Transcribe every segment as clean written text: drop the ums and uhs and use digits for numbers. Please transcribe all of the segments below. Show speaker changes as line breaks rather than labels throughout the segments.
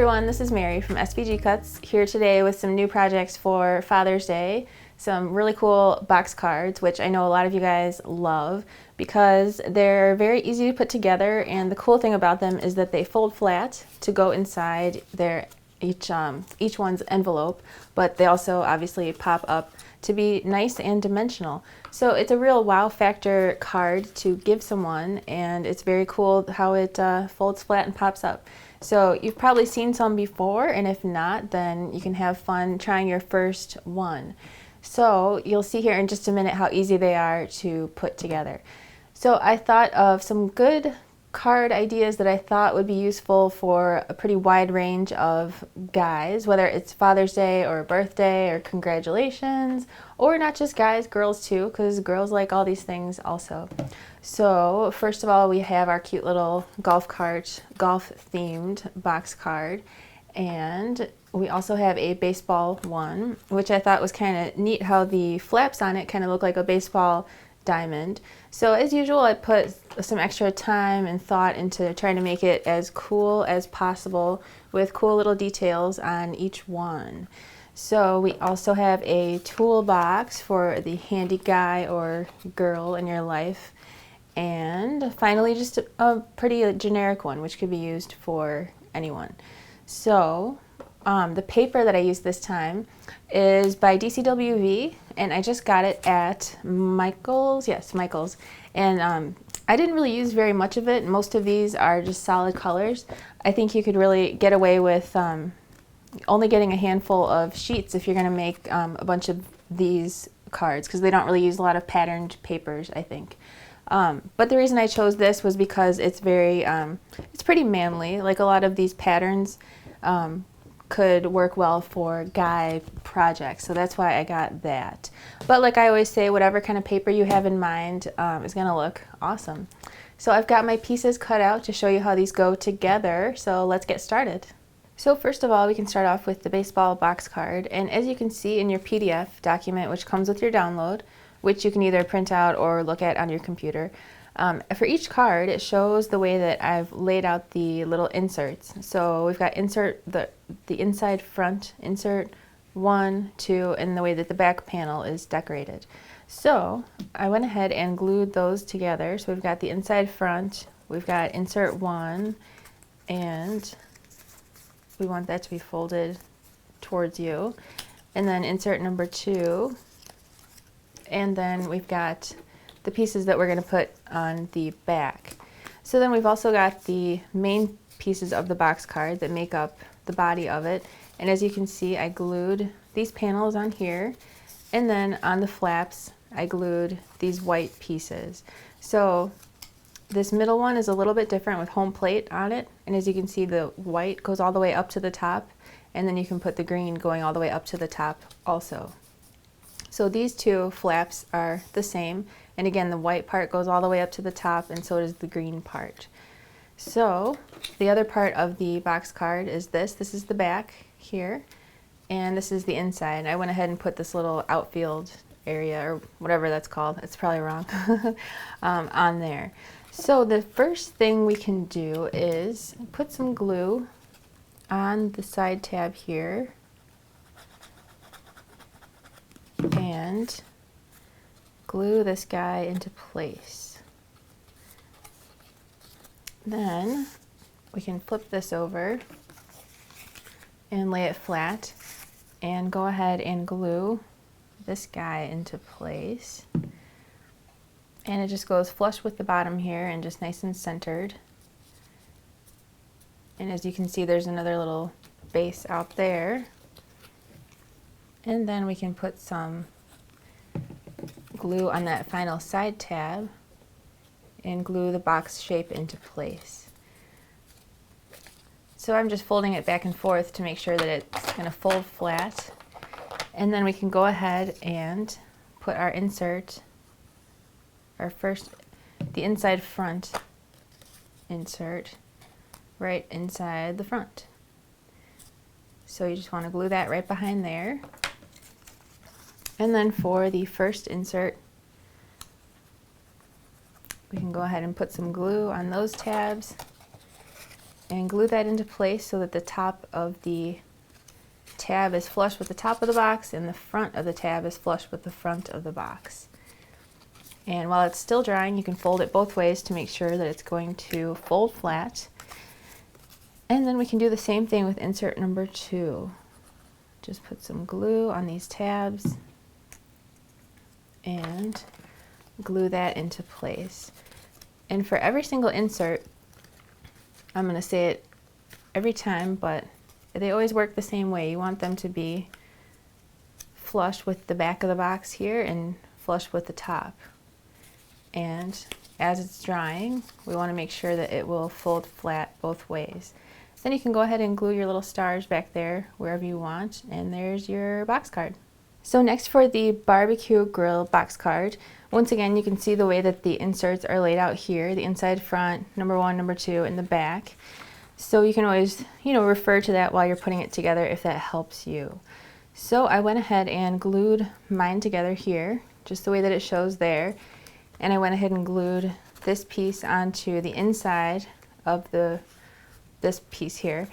everyone, this is Mary from SVG Cuts, here today with some new projects for Father's Day. Some really cool box cards, which I know a lot of you guys love because they're very easy to put together, and the cool thing about them is that they fold flat to go inside their each one's envelope, but they also obviously pop up to be nice and dimensional. So it's a real wow factor card to give someone, and it's very cool how it folds flat and pops up. So you've probably seen some before, and if not, then you can have fun trying your first one. So you'll see here in just a minute how easy they are to put together. So I thought of some good card ideas that I thought would be useful for a pretty wide range of guys, whether it's Father's Day or a birthday or congratulations, or not just guys, girls too, because girls like all these things also. So first of all, we have our cute little golf themed box card, and we also have a baseball one, which I thought was kind of neat how the flaps on it kind of look like a baseball diamond. So as usual, I put some extra time and thought into trying to make it as cool as possible with cool little details on each one. So we also have a toolbox for the handy guy or girl in your life. And finally, just a pretty generic one, which could be used for anyone. So the paper that I used this time is by DCWV, and I just got it at Michael's. Yes, Michael's. And I didn't really use very much of it. Most of these are just solid colors. I think you could really get away with only getting a handful of sheets if you're going to make a bunch of these cards, because they don't really use a lot of patterned papers, I think. But the reason I chose this was because it's very, it's pretty manly. Like a lot of these patterns could work well for guy projects, so that's why I got that. But like I always say, whatever kind of paper you have in mind is going to look awesome. So I've got my pieces cut out to show you how these go together, so let's get started. So first of all, we can start off with the baseball box card, and as you can see in your PDF document, which comes with your download, which you can either print out or look at on your computer, for each card, it shows the way that I've laid out the little inserts. So we've got insert the inside front, insert 1, 2, and the way that the back panel is decorated. So I went ahead and glued those together. So we've got the inside front, we've got insert 1, and we want that to be folded towards you. And then insert number 2, and then we've got the pieces that we're going to put on the back. So then we've also got the main pieces of the box card that make up the body of it, and as you can see, I glued these panels on here, and then on the flaps I glued these white pieces. So this middle one is a little bit different with home plate on it, and as you can see, the white goes all the way up to the top, and then you can put the green going all the way up to the top also. So these two flaps are the same, and again, the white part goes all the way up to the top, and so does the green part. So the other part of the box card is this. This is the back here, and this is the inside. I went ahead and put this little outfield area, or whatever that's called, it's probably wrong, on there. So the first thing we can do is put some glue on the side tab here, and glue this guy into place. Then we can flip this over and lay it flat and go ahead and glue this guy into place. And it just goes flush with the bottom here and just nice and centered. And as you can see, there's another little base out there. And then we can put some glue on that final side tab and glue the box shape into place. So I'm just folding it back and forth to make sure that it's going to fold flat. And then we can go ahead and put our insert, the inside front insert right inside the front. So you just want to glue that right behind there. And then for the first insert, we can go ahead and put some glue on those tabs and glue that into place so that the top of the tab is flush with the top of the box and the front of the tab is flush with the front of the box. And while it's still drying, you can fold it both ways to make sure that it's going to fold flat. And then we can do the same thing with insert number 2. Just put some glue on these tabs and glue that into place. And for every single insert, I'm going to say it every time, but they always work the same way. You want them to be flush with the back of the box here and flush with the top. And as it's drying, we want to make sure that it will fold flat both ways. Then you can go ahead and glue your little stars back there wherever you want, and there's your box card. So next for the barbecue grill box card, once again you can see the way that the inserts are laid out here, the inside, front, number 1, number 2, and the back. So you can always, refer to that while you're putting it together if that helps you. So I went ahead and glued mine together here, just the way that it shows there. And I went ahead and glued this piece onto the inside of this piece here.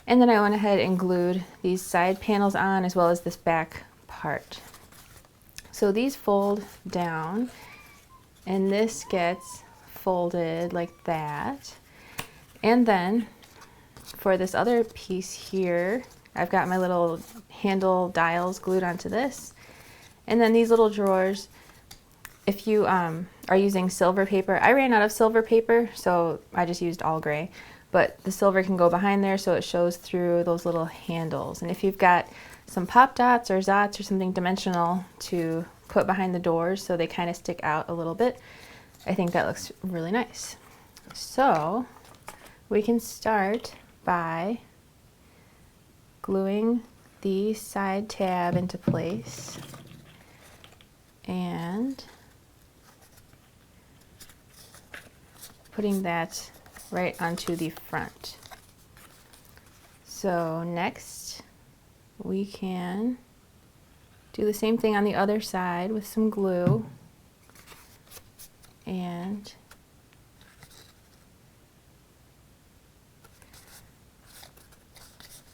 And then I went ahead and glued these side panels on as well as this back part. So these fold down and this gets folded like that. And then for this other piece here, I've got my little handle dials glued onto this. And then these little drawers, if you are using silver paper, I ran out of silver paper, so I just used all gray. But the silver can go behind there so it shows through those little handles. And if you've got some pop dots or zots or something dimensional to put behind the doors so they kind of stick out a little bit, I think that looks really nice. So we can start by gluing the side tab into place and putting that right onto the front. So next we can do the same thing on the other side with some glue and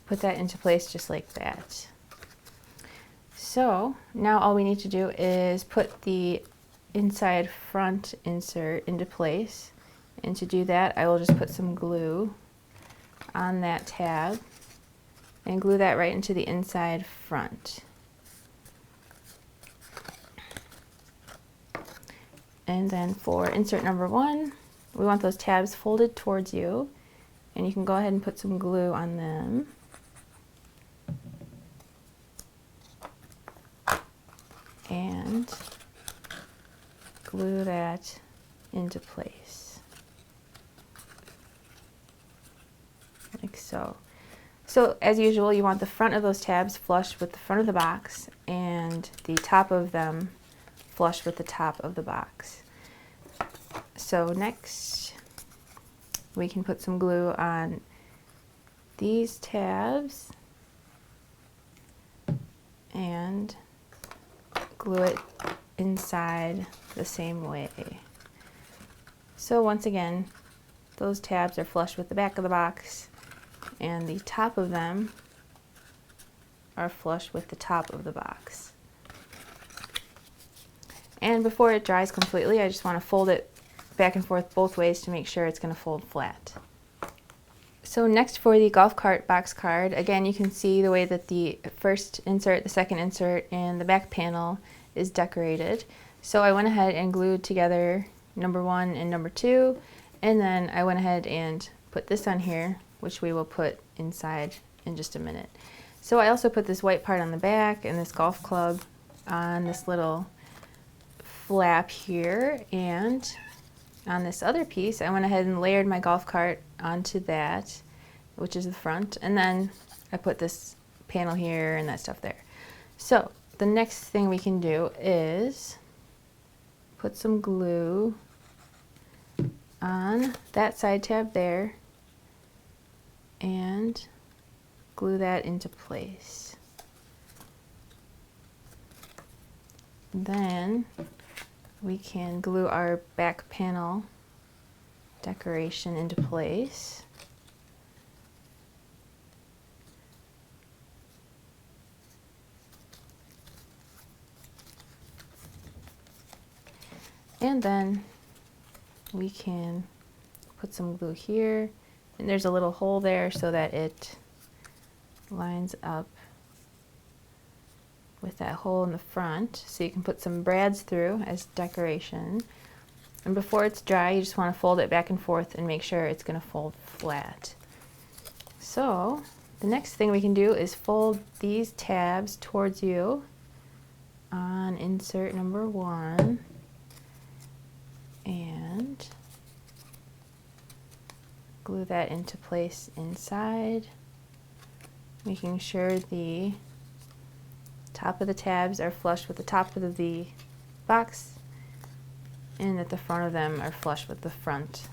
put that into place just like that. So now all we need to do is put the inside front insert into place. And to do that, I will just put some glue on that tab and glue that right into the inside front. And then for insert number 1, we want those tabs folded towards you, and you can go ahead and put some glue on them. And glue that into place. Like so. So as usual, you want the front of those tabs flush with the front of the box and the top of them flush with the top of the box. So next we can put some glue on these tabs and glue it inside the same way. So once again, those tabs are flush with the back of the box and the top of them are flush with the top of the box. And before it dries completely, I just want to fold it back and forth both ways to make sure it's going to fold flat. So next for the golf cart box card, again you can see the way that the first insert, the second insert, and the back panel is decorated. So I went ahead and glued together number 1 and number 2, and then I went ahead and put this on here, which we will put inside in just a minute. So I also put this white part on the back and this golf club on this little flap here, and on this other piece I went ahead and layered my golf cart onto that, which is the front, and then I put this panel here and that stuff there. So the next thing we can do is put some glue on that side tab there and glue that into place. Then we can glue our back panel decoration into place. And then we can put some glue here, and there's a little hole there so that it lines up with that hole in the front, so you can put some brads through as decoration. And before it's dry, you just want to fold it back and forth and make sure it's going to fold flat. So the next thing we can do is fold these tabs towards you on insert number 1, and glue that into place inside, making sure the top of the tabs are flush with the top of the box, and that the front of them are flush with the front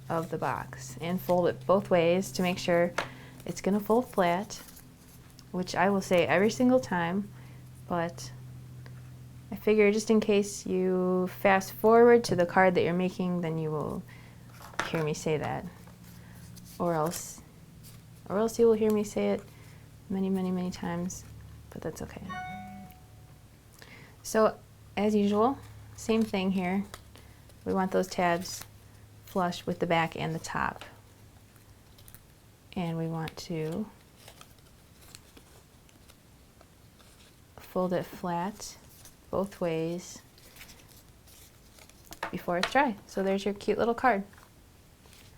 of the box. And fold it both ways to make sure it's going to fold flat, which I will say every single time, but I figure just in case you fast forward to the card that you're making, then you will hear me say that, or else you will hear me say it many times, but that's okay. So as usual, same thing here. We want those tabs flush with the back and the top, and we want to fold it flat both ways before it's dry. So there's your cute little card.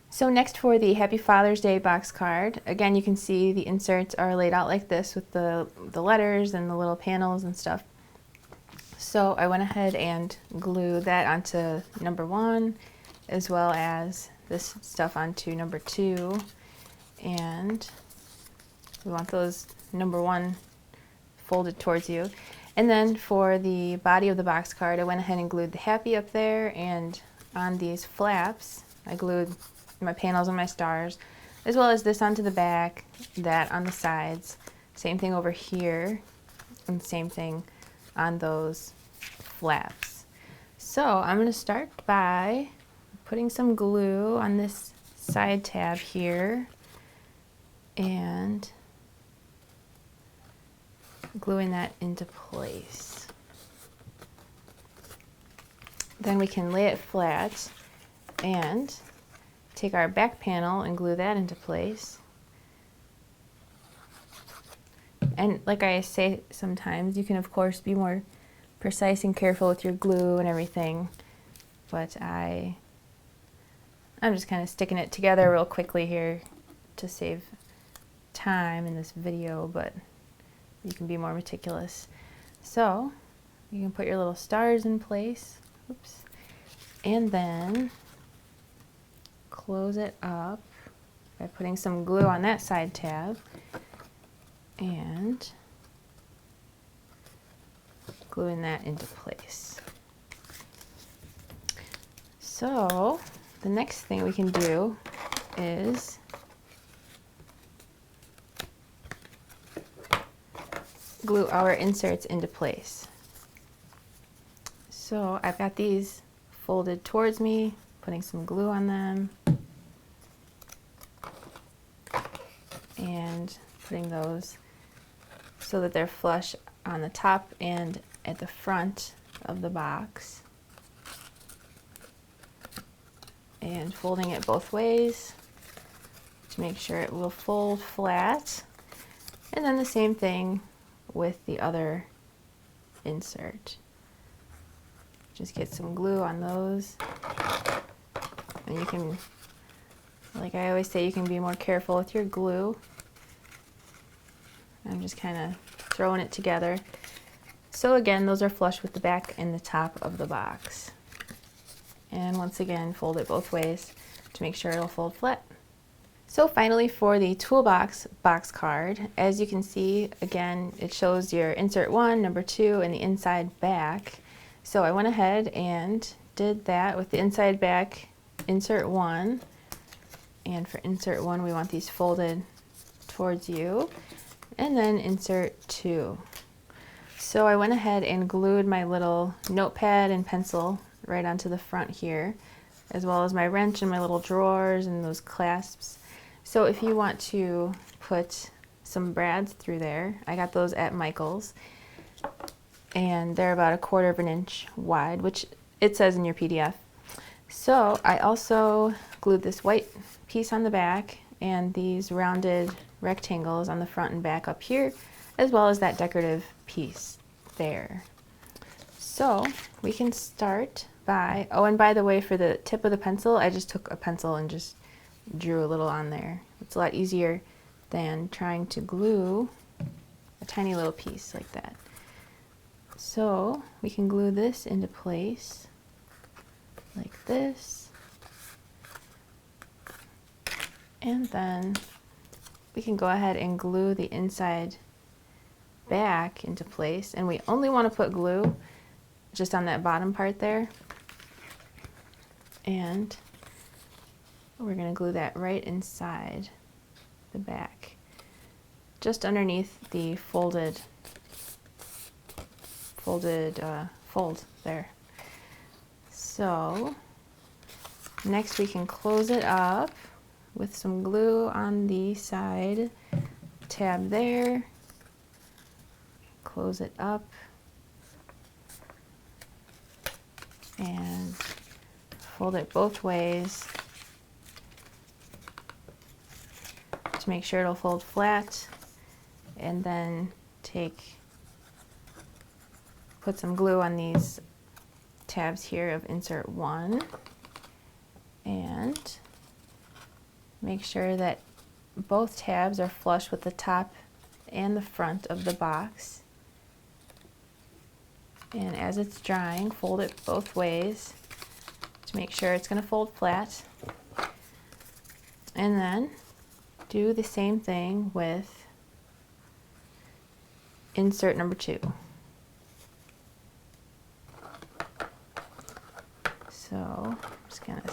So next, for the Happy Father's Day box card, again, you can see the inserts are laid out like this with the letters and the little panels and stuff. So I went ahead and glued that onto number 1, as well as this stuff onto number 2, and we want those number 1 folded towards you. And then for the body of the box card, I went ahead and glued the happy up there, and on these flaps I glued my panels and my stars, as well as this onto the back, that on the sides, same thing over here, and same thing on those flaps. So I'm going to start by putting some glue on this side tab here and gluing that into place. Then we can lay it flat and take our back panel and glue that into place. And like I say sometimes, you can of course be more precise and careful with your glue and everything, but I'm just kind of sticking it together real quickly here to save time in this video, but you can be more meticulous. So you can put your little stars in place, oops, and then close it up by putting some glue on that side tab and gluing that into place. So the next thing we can do is glue our inserts into place. So I've got these folded towards me, putting some glue on them and putting those so that they're flush on the top and at the front of the box, and folding it both ways to make sure it will fold flat. And then the same thing with the other insert. Just get some glue on those, and you can, like I always say, you can be more careful with your glue. I'm just kind of throwing it together. So again, those are flush with the back and the top of the box. And once again, fold it both ways to make sure it'll fold flat. So finally, for the ToolBox Box Card, as you can see, again, it shows your insert 1, number 2, and the inside back. So I went ahead and did that with the inside back insert 1. And for insert 1, we want these folded towards you. And then insert 2. So I went ahead and glued my little notepad and pencil right onto the front here, as well as my wrench and my little drawers and those clasps. So if you want to put some brads through there, I got those at Michael's, and they're about 1/4 of an inch wide, which it says in your PDF. So I also glued this white piece on the back and these rounded rectangles on the front and back up here, as well as that decorative piece there. So we can start by, oh, and by the way, for the tip of the pencil, I just took a pencil and just drew a little on there. It's a lot easier than trying to glue a tiny little piece like that. So we can glue this into place like this, and then we can go ahead and glue the inside back into place, and we only want to put glue just on that bottom part there, and we're going to glue that right inside the back, just underneath the fold there. So next we can close it up with some glue on the side tab there, close it up, and fold it both ways to make sure it'll fold flat, and then put some glue on these tabs here of insert 1, and make sure that both tabs are flush with the top and the front of the box. And as it's drying, fold it both ways to make sure it's going to fold flat. And then do the same thing with insert number 2. So I'm just going to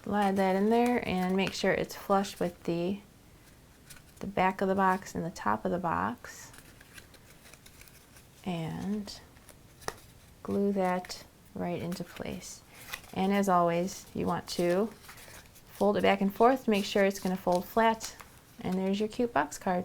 slide that in there and make sure it's flush with the back of the box and the top of the box, and glue that right into place. And as always, you want to fold it back and forth to make sure it's going to fold flat, and there's your cute box card.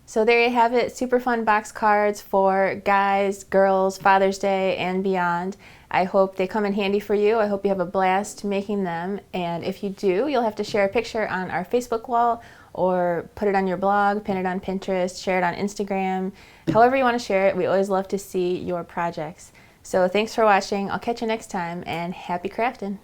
So there you have it, super fun box cards for guys, girls, Father's Day, and beyond. I hope they come in handy for you. I hope you have a blast making them, and if you do, you'll have to share a picture on our Facebook wall, or put it on your blog, pin it on Pinterest, share it on Instagram. However you want to share it, we always love to see your projects. So thanks for watching. I'll catch you next time, and happy crafting.